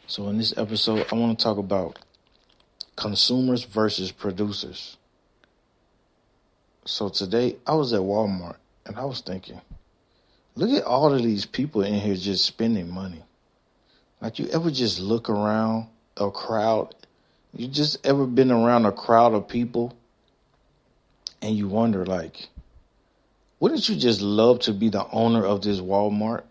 So in this episode, I want to talk about consumers versus producers. So today, I was at Walmart and I was thinking, look at all of these people in here just spending money. Like, you ever just look around a crowd? You just ever been around a crowd of people and you wonder, like, wouldn't you just love to be the owner of this Walmart?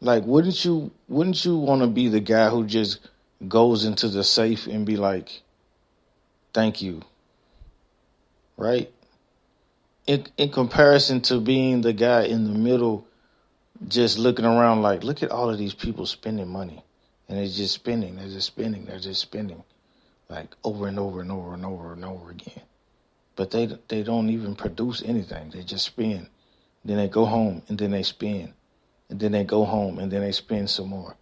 Like, wouldn't you want to be the guy who just goes into the safe and be like, thank you, right? In comparison to being the guy in the middle, just looking around like, look at all of these people spending money. And they're just spending, they're just spending, like over and over and over and over and over again. But they don't even produce anything. They just spend. Then they go home and then they spend. And then they go home and then they spend some more.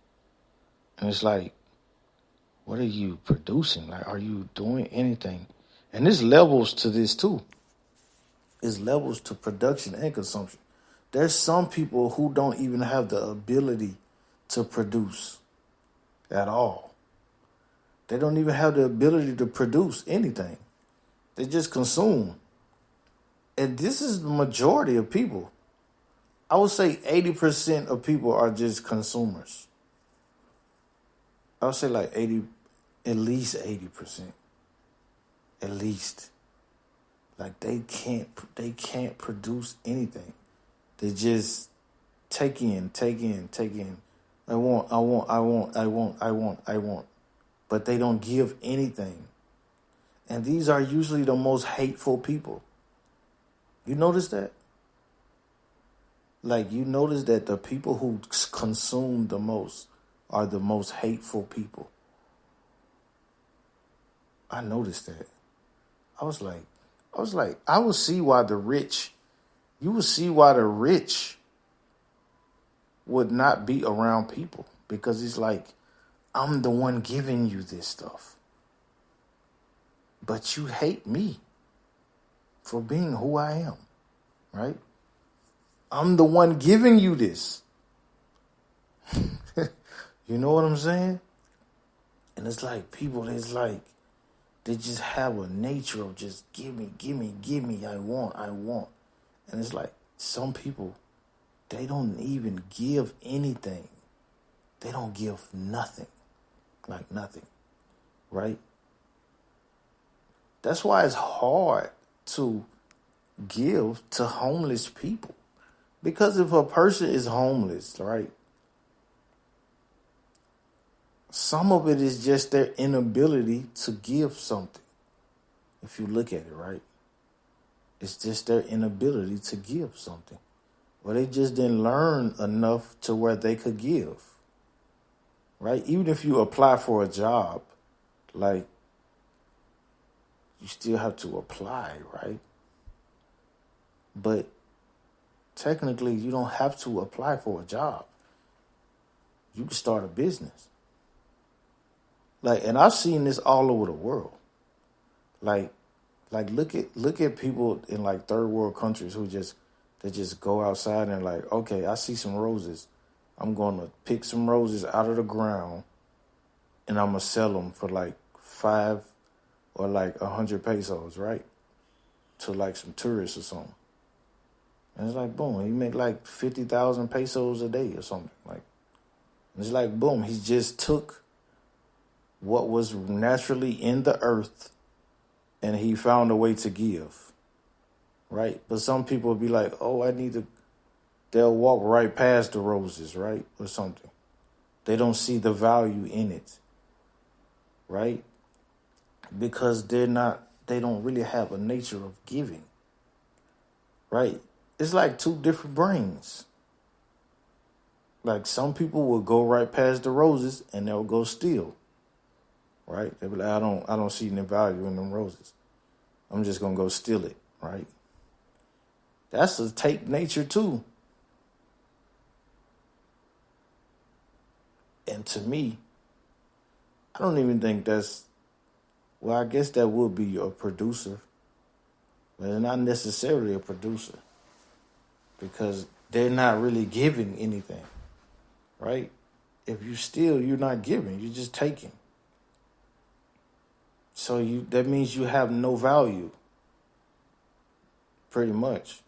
And it's like, what are you producing? Like, are you doing anything? And there's levels to this too. There's levels to production and consumption. There's some people who don't even have the ability to produce at all. They don't even have the ability to produce anything. They just consume. And this is the majority of people. I would say 80% of people are just consumers. I would say like at least 80%. At least. Like, they can't produce anything. They just take in. I want. But they don't give anything. And these are usually the most hateful people. You notice that? Like, you notice that the people who consume the most are the most hateful people. I noticed that. I was like, I would see why the rich would not be around people, because it's like, I'm the one giving you this stuff. But you hate me for being who I am, right? I'm the one giving you this. You know what I'm saying? And it's like, people, they just have a nature of just give me, I want. And it's like, some people, they don't even give anything. They don't give nothing. Like nothing, right? That's why it's hard to give to homeless people. Because if a person is homeless, right, some of it is just their inability to give something. If you look at it, right? It's just their inability to give something. Or they just didn't learn enough to where they could give. Right? Even if you apply for a job, like, you still have to apply, right? But technically, you don't have to apply for a job. You can start a business. Like, and I've seen this all over the world. Like look at people in like third world countries who just go outside and like, okay, I see some roses. I'm going to pick some roses out of the ground and I'm going to sell them for like 5 or like 100 pesos, right? To like some tourists or something. And it's like, boom, he make like 50,000 pesos a day or something. Like, it's like, boom, he just took what was naturally in the earth and he found a way to give, right? But some people will be like, oh, they'll walk right past the roses, right? Or something. They don't see the value in it, right? Because they don't really have a nature of giving, right? It's like two different brains. Like, some people will go right past the roses and they'll go steal, right? They'll be like, I don't see any value in them roses. I'm just going to go steal it, right? That's a take nature too. And to me, I don't even think that's, well, I guess that would be a producer, but they're not necessarily a producer because they're not really giving anything, right? If you steal, you're not giving, you're just taking. So that means you have no value, pretty much.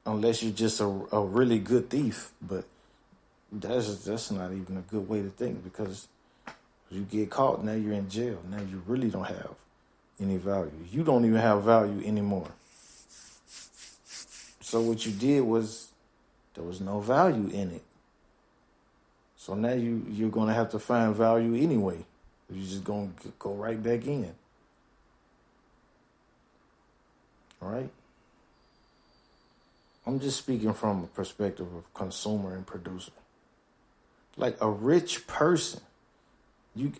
Unless you're just a really good thief. But that's not even a good way to think, because you get caught, now you're in jail. Now you really don't have any value. You don't even have value anymore. So what you did was, there was no value in it. So now you're going to have to find value anyway. You're just going to go right back in. All right? I'm just speaking from a perspective of consumer and producer. Like a rich person,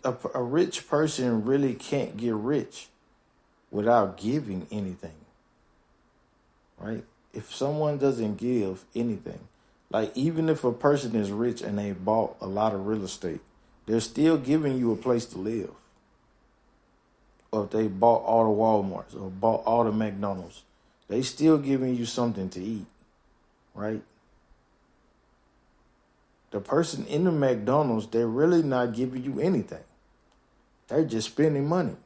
a rich person really can't get rich without giving anything. Right? If someone doesn't give anything, like even if a person is rich and they bought a lot of real estate, they're still giving you a place to live. Or if they bought all the Walmarts or bought all the McDonald's, they still giving you something to eat, right? The person in the McDonald's, they're really not giving you anything. They're just spending money.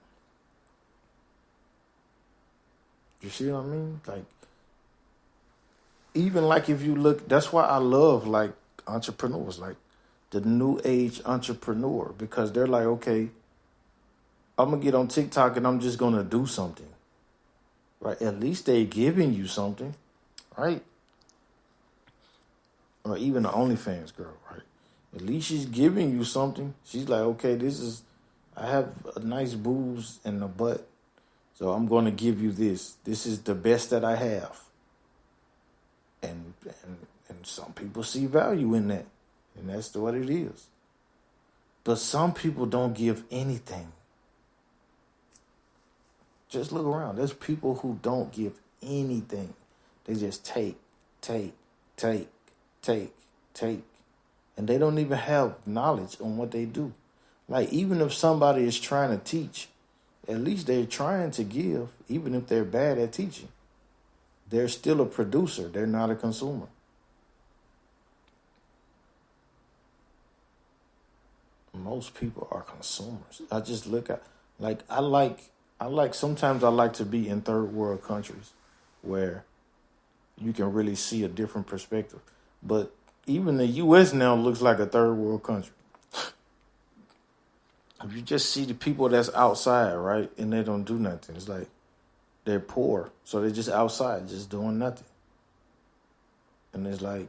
You see what I mean? Like, even like if you look, that's why I love like entrepreneurs, like the new age entrepreneur, because they're like, okay, I'm going to get on TikTok and I'm just going to do something, right? At least they're giving you something, right? Or even the OnlyFans girl, right? At least she's giving you something. She's like, okay, I have a nice boobs and a butt, so I'm going to give you this. This is the best that I have. And some people see value in that. And that's what it is. But some people don't give anything. Just look around. There's people who don't give anything. They just take. And they don't even have knowledge on what they do. Like, even if somebody is trying to teach, at least they're trying to give, even if they're bad at teaching. They're still a producer. They're not a consumer. Most people are consumers. I just look at, sometimes I like to be in third world countries where you can really see a different perspective. But even the U.S. now looks like a third world country. If you just see the people that's outside, right, and they don't do nothing, it's like they're poor. So they're just outside, just doing nothing. And it's like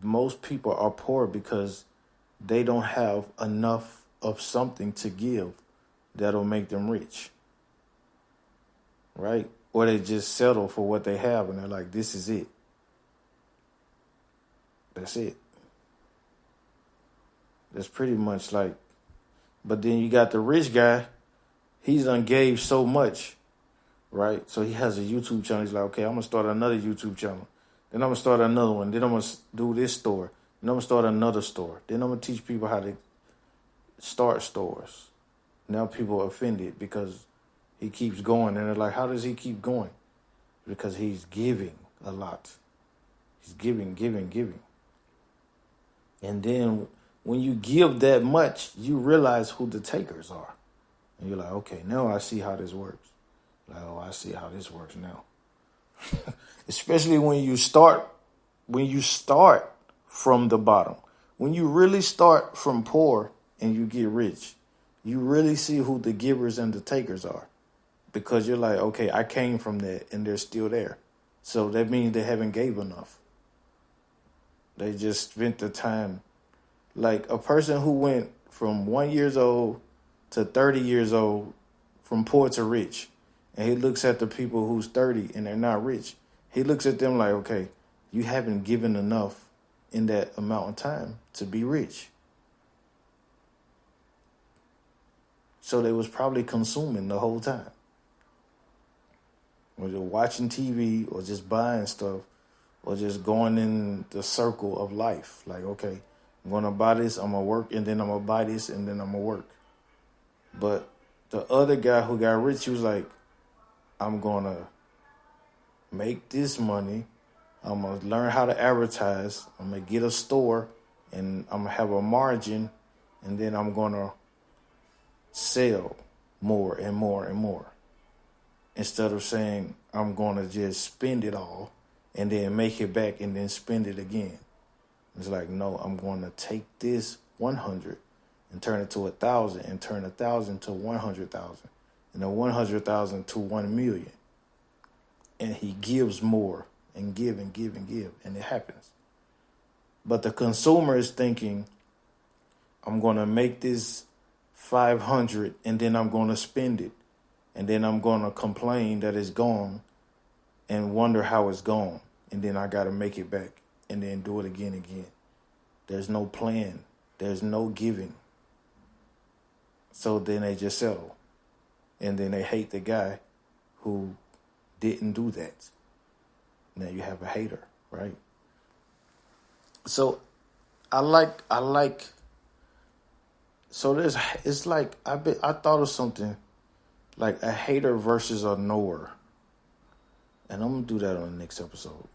most people are poor because they don't have enough of something to give that'll make them rich. Right? Or they just settle for what they have and they're like, this is it. That's it. That's pretty much like, but then you got the rich guy, he's done gave so much, right? So he has a YouTube channel. He's like, okay, I'm going to start another YouTube channel. Then I'm going to start another one. Then I'm going to do this store. Then I'm going to start another store. Then I'm going to teach people how to start stores. Now people are offended because he keeps going. And they're like, how does he keep going? Because he's giving a lot. He's giving. And then when you give that much, you realize who the takers are. And you're like, okay, now I see how this works. Like, oh, I see how this works now. Especially when you start from the bottom. When you really start from poor and you get rich, you really see who the givers and the takers are. Because you're like, okay, I came from that and they're still there. So that means they haven't gave enough. They just spent the time. Like a person who went from 1 year old to 30 years old, from poor to rich, and he looks at the people who's 30 and they're not rich. He looks at them like, okay, you haven't given enough in that amount of time to be rich. So they was probably consuming the whole time. Or they're watching TV or just buying stuff or just going in the circle of life. Like, okay, I'm going to buy this, I'm going to work, and then I'm going to buy this, and then I'm going to work. But the other guy who got rich, he was like, I'm going to make this money. I'm going to learn how to advertise. I'm going to get a store, and I'm going to have a margin, and then I'm going to sell more and more and more. Instead of saying I'm going to just spend it all and then make it back and then spend it again. It's like, no, I'm going to take this 100 and turn it to 1,000 and turn 1,000 to 100,000 and then 100,000 to 1 million. And he gives more and give and give and give, and it happens. But the consumer is thinking, I'm going to make this 500 and then I'm going to spend it. And then I'm going to complain that it's gone and wonder how it's gone. And then I got to make it back and then do it again and again. There's no plan. There's no giving. So then they just settle. And then they hate the guy who didn't do that. Now you have a hater, right? So it's like I thought of something like a hater versus a knower. And I'm going to do that on the next episode.